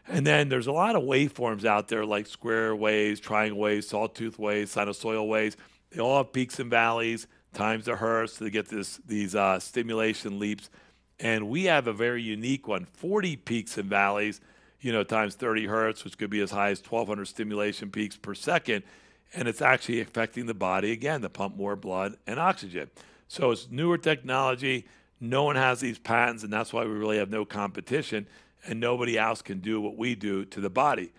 And then there's a lot of waveforms out there like square waves, triangle waves, sawtooth waves, sinusoidal waves. They all have peaks and valleys, times the hertz to get these stimulation leaps. And we have a very unique one, 40 peaks and valleys, times 30 hertz, which could be as high as 1,200 stimulation peaks per second. And it's actually affecting the body, again, to pump more blood and oxygen. So it's newer technology. No one has these patents, and that's why we really have no competition, and nobody else can do what we do to the body.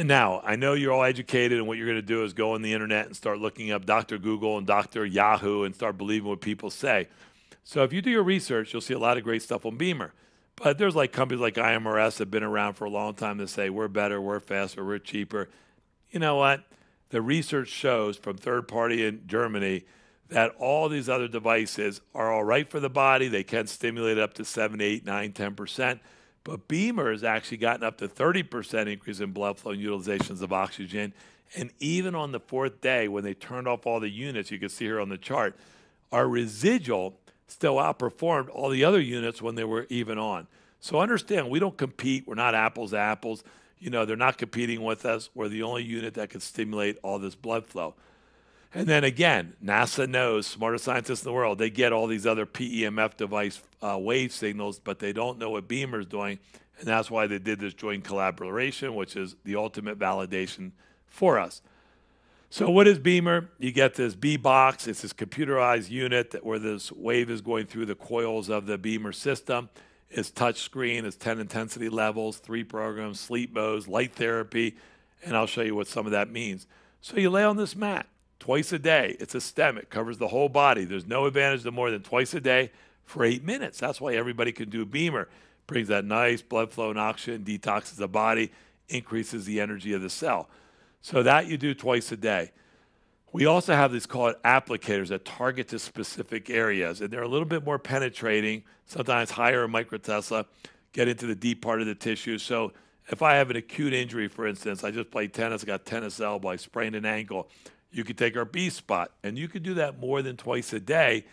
Now, I know you're all educated, and what you're going to do is go on the internet and start looking up Dr. Google and Dr. Yahoo and start believing what people say. So if you do your research, you'll see a lot of great stuff on Beamer. But there's like companies like IMRS that have been around for a long time that say, we're better, we're faster, we're cheaper. You know what? The research shows from third party in Germany that all these other devices are all right for the body. They can stimulate up to 7, 8, 9, 10%. But Beamer has actually gotten up to 30% increase in blood flow and utilizations of oxygen. And even on the fourth day, when they turned off all the units, you can see here on the chart, our residual still outperformed all the other units when they were even on. So understand, we don't compete. We're not apples to apples. They're not competing with us. We're the only unit that can stimulate all this blood flow. And then again, NASA knows, smartest scientists in the world, they get all these other PEMF device wave signals, but they don't know what Beamer is doing. And that's why they did this joint collaboration, which is the ultimate validation for us. So what is Beamer? You get this B-box. It's this computerized unit where this wave is going through the coils of the Beamer system. It's touch screen. It's 10 intensity levels, 3 programs, sleep modes, light therapy, and I'll show you what some of that means. So you lay on this mat twice a day. It's a stem. It covers the whole body. There's no advantage to more than twice a day for 8 minutes. That's why everybody can do Beamer. Brings that nice blood flow and oxygen, detoxes the body, increases the energy of the cell. So that you do twice a day. We also have these called applicators that target to specific areas, and they're a little bit more penetrating, sometimes higher in microtesla, get into the deep part of the tissue. So if I have an acute injury, for instance, I just played tennis, I got tennis elbow, I sprained an ankle, you could take our B spot, and you could do that more than twice a day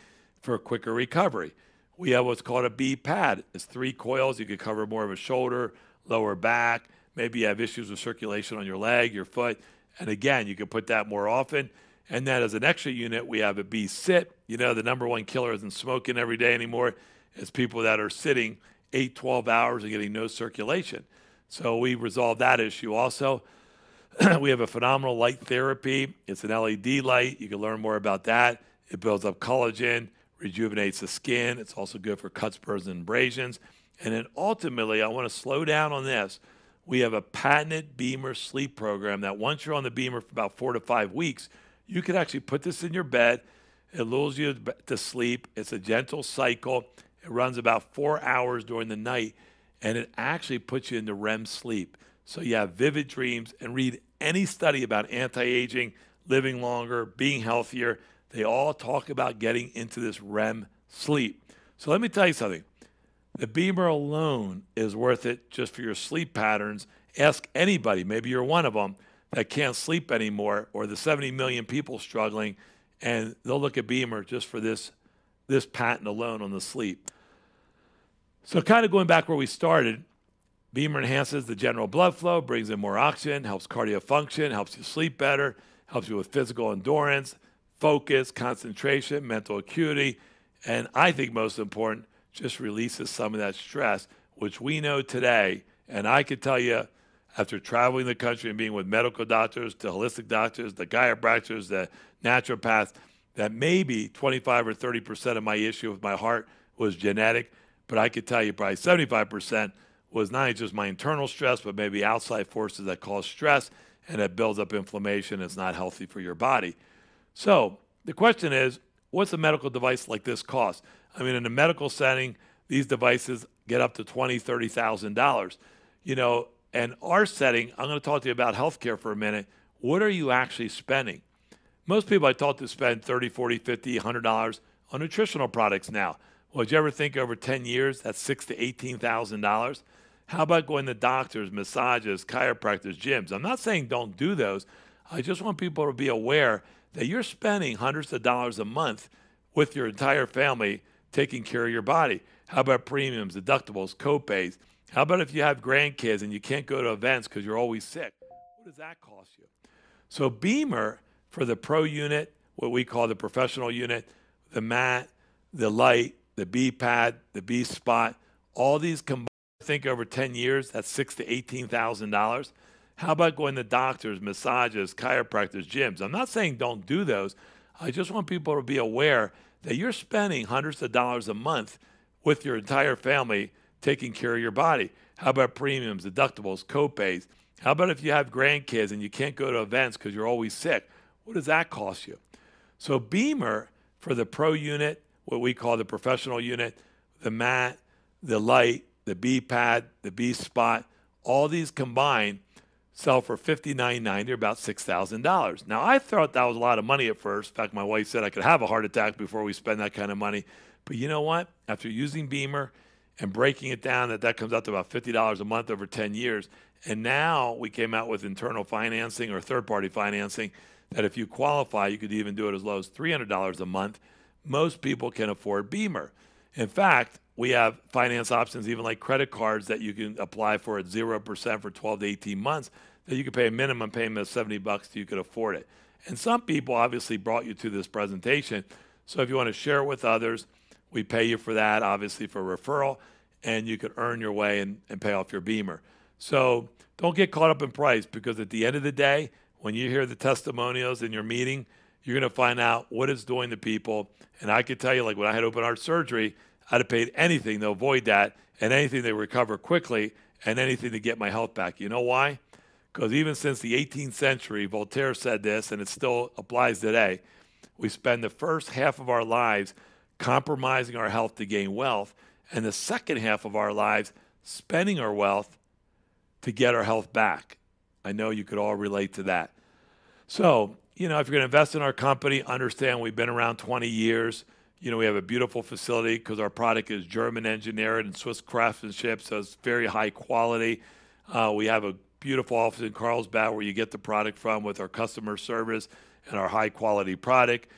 for a quicker recovery. We have what's called a B pad. It's 3 coils. You could cover more of a shoulder, lower back. Maybe you have issues with circulation on your leg, your foot. And again, you can put that more often. And then as an extra unit, we have a B sit. The number one killer isn't smoking every day anymore. It's people that are sitting 8, 12 hours and getting no circulation. So we resolved that issue also. We have a phenomenal light therapy. It's an LED light. You can learn more about that. It builds up collagen, rejuvenates the skin. It's also good for cuts, burns, and abrasions. And then ultimately, I want to slow down on this. We have a patented Beamer sleep program that once you're on the Beamer for about 4 to 5 weeks, you can actually put this in your bed. It lulls you to sleep. It's a gentle cycle. It runs about 4 hours during the night, and it actually puts you into REM sleep. So you have vivid dreams, and read any study about anti-aging, living longer, being healthier. They all talk about getting into this REM sleep. So let me tell you something. The Beamer alone is worth it just for your sleep patterns. Ask anybody, maybe you're one of them, that can't sleep anymore, or the 70 million people struggling, and they'll look at Beamer just for this patent alone on the sleep. So kind of going back where we started, Beamer enhances the general blood flow, brings in more oxygen, helps cardio function, helps you sleep better, helps you with physical endurance, focus, concentration, mental acuity, and I think most important, just releases some of that stress, which we know today, and I can tell you, after traveling the country and being with medical doctors, the holistic doctors, the chiropractors, the naturopaths, that maybe 25 or 30% of my issue with my heart was genetic, but I could tell you probably 75% was not only just my internal stress, but maybe outside forces that cause stress, and it builds up inflammation. It's not healthy for your body. So the question is, what's a medical device like this cost? I mean, in a medical setting, these devices get up to $20,000, $30,000. And our setting, I'm going to talk to you about healthcare for a minute. What are you actually spending? Most people I talk to spend $30, $40, $50, $100 on nutritional products now. Well, did you ever think over 10 years, that's $6,000 to $18,000? How about going to doctors, massages, chiropractors, gyms? I'm not saying don't do those. I just want people to be aware that you're spending hundreds of dollars a month with your entire family taking care of your body. How about premiums, deductibles, copays? How about if you have grandkids and you can't go to events because you're always sick? What does that cost you? So Beamer for the pro unit, what we call the professional unit, the mat, the light, the B pad, the B spot, all these combined, I think over 10 years, that's $6,000 to $18,000. How about going to doctors, massages, chiropractors, gyms? I'm not saying don't do those. I just want people to be aware that you're spending hundreds of dollars a month with your entire family taking care of your body. How about premiums, deductibles, copays? How about if you have grandkids and you can't go to events because you're always sick? What does that cost you? So Beamer for the pro unit, what we call the professional unit, the mat, the light, the B pad, the B spot, all these combined sell for $59.90 or about $6,000. Now, I thought that was a lot of money at first. In fact, my wife said I could have a heart attack before we spend that kind of money. But you know what? After using Beamer and breaking it down, that comes out to about $50 a month over 10 years. And now we came out with internal financing or third-party financing that if you qualify, you could even do it as low as $300 a month. Most people can afford Beamer. In fact, we have finance options, even like credit cards that you can apply for at 0% for 12 to 18 months, that you can pay a minimum payment of $70 so you could afford it. And some people obviously brought you to this presentation. So if you want to share it with others, we pay you for that, obviously for referral, and you could earn your way and pay off your Beamer. So don't get caught up in price, because at the end of the day, when you hear the testimonials in your meeting, you're going to find out what it's doing to people. And I can tell you, like when I had open heart surgery, I'd have paid anything to avoid that, and anything to recover quickly, and anything to get my health back. You know why? Because even since the 18th century, Voltaire said this, and it still applies today, we spend the first half of our lives compromising our health to gain wealth, and the second half of our lives spending our wealth to get our health back. I know you could all relate to that. So, if you're going to invest in our company, understand we've been around 20 years. We have a beautiful facility because our product is German engineered and Swiss craftsmanship, so it's very high quality. We have a beautiful office in Carlsbad where you get the product from with our customer service and our high quality product.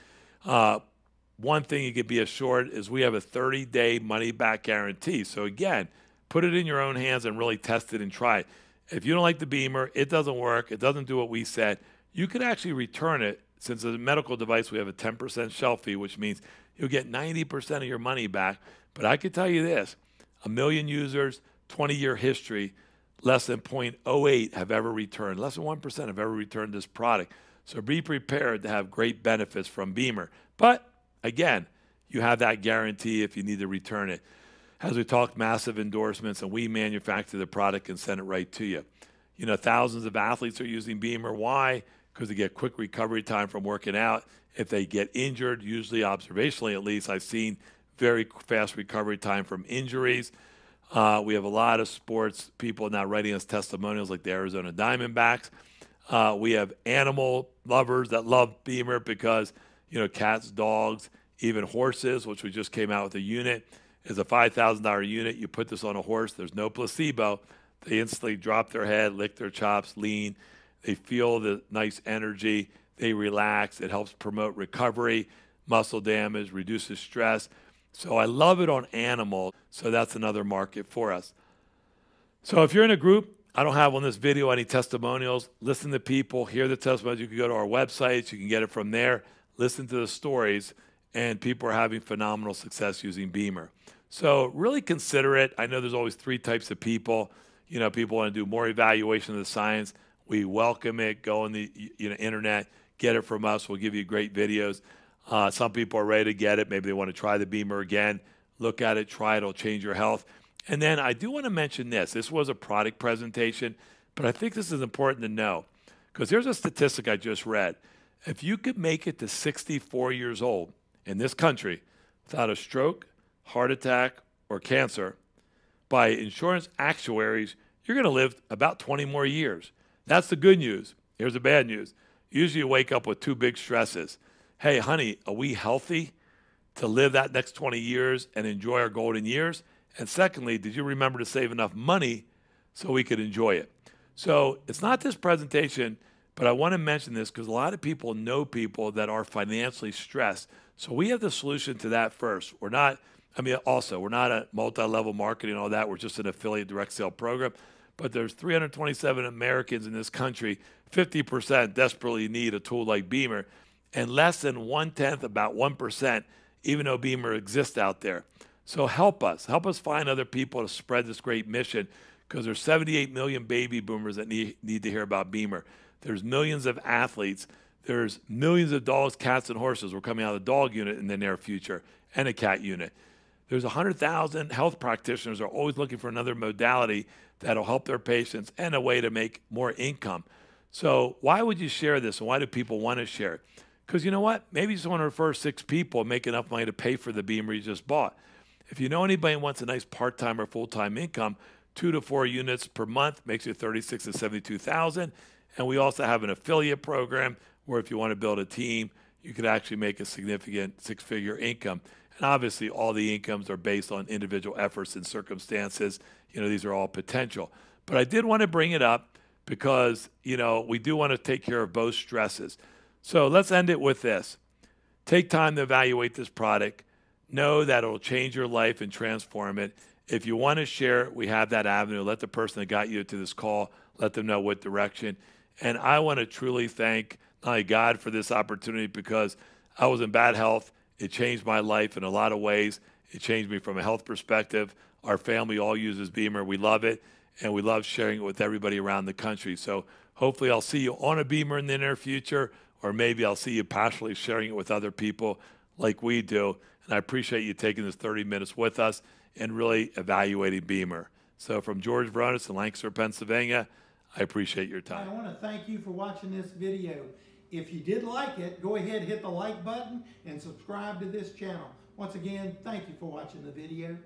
One thing you can be assured is we have a 30-day money-back guarantee. So again, put it in your own hands and really test it and try it. If you don't like the Beamer, it doesn't work, it doesn't do what we said, you could actually return it. Since it's a medical device, we have a 10% shelf fee, which means you'll get 90% of your money back. But I can tell you this, 1 million users, 20-year history, less than 0.08 have ever returned. Less than 1% have ever returned this product. So be prepared to have great benefits from Beamer. But again, you have that guarantee if you need to return it. As we talked, massive endorsements, and we manufacture the product and send it right to you. Thousands of athletes are using Beamer. Why? Because they get quick recovery time from working out. If they get injured, usually observationally at least, I've seen very fast recovery time from injuries. We have a lot of sports people now writing us testimonials like the Arizona Diamondbacks. We have animal lovers that love Beamer because, cats, dogs, even horses, which we just came out with a unit, is a $5,000 unit. You put this on a horse, there's no placebo. They instantly drop their head, lick their chops, lean. They feel the nice energy. They relax. It helps promote recovery, muscle damage, reduces stress. So I love it on animals. So that's another market for us. So if you're in a group, I don't have on this video any testimonials. Listen to people, hear the testimonials. You can go to our websites. You can get it from there. Listen to the stories. And people are having phenomenal success using Beamer. So really consider it. I know there's always 3 types of people. People want to do more evaluation of the science. We welcome it. Go on the internet, get it from us. We'll give you great videos. Some people are ready to get it. Maybe they want to try the Beamer again. Look at it, try it. It'll change your health. And then I do want to mention this. This was a product presentation, but I think this is important to know because here's a statistic I just read. If you could make it to 64 years old in this country without a stroke, heart attack, or cancer, by insurance actuaries, you're going to live about 20 more years. That's the good news. Here's the bad news. Usually you wake up with 2 big stresses. Hey, honey, are we healthy to live that next 20 years and enjoy our golden years? And secondly, did you remember to save enough money so we could enjoy it? So it's not this presentation, but I want to mention this because a lot of people know people that are financially stressed. So we have the solution to that first. We're not I mean, also, we're not a multi-level marketing and all that. We're just an affiliate direct sale program. But there's 327 Americans in this country, 50% desperately need a tool like Beamer, and less than one-tenth, about 1%, even though Beamer exists out there. So help us. Help us find other people to spread this great mission, because there's 78 million baby boomers that need to hear about Beamer. There's millions of athletes. There's millions of dogs, cats, and horses. We're coming out of the dog unit in the near future and a cat unit. There's 100,000 health practitioners are always looking for another modality that'll help their patients and a way to make more income. So why would you share this, and why do people want to share it? Because you know what? Maybe you just want to refer 6 people and make enough money to pay for the Beamer you just bought. If you know anybody who wants a nice part-time or full-time income, 2 to 4 units per month makes you 36 to 72,000. And we also have an affiliate program where if you want to build a team, you could actually make a significant 6-figure income. And obviously, all the incomes are based on individual efforts and circumstances. These are all potential. But I did want to bring it up because, we do want to take care of both stresses. So let's end it with this. Take time to evaluate this product. Know that it'll change your life and transform it. If you want to share it, we have that avenue. Let the person that got you to this call, let them know what direction. And I want to truly thank not only God for this opportunity, because I was in bad health. It changed my life in a lot of ways. It changed me from a health perspective. Our family all uses Beamer. We love it, and we love sharing it with everybody around the country. So hopefully I'll see you on a Beamer in the near future, or maybe I'll see you passionately sharing it with other people like we do. And I appreciate you taking this 30 minutes with us and really evaluating Beamer. So from George Veronis in Lancaster, Pennsylvania, I appreciate your time. I want to thank you for watching this video. If you did like it, go ahead, hit the like button and subscribe to this channel. Once again, thank you for watching the video.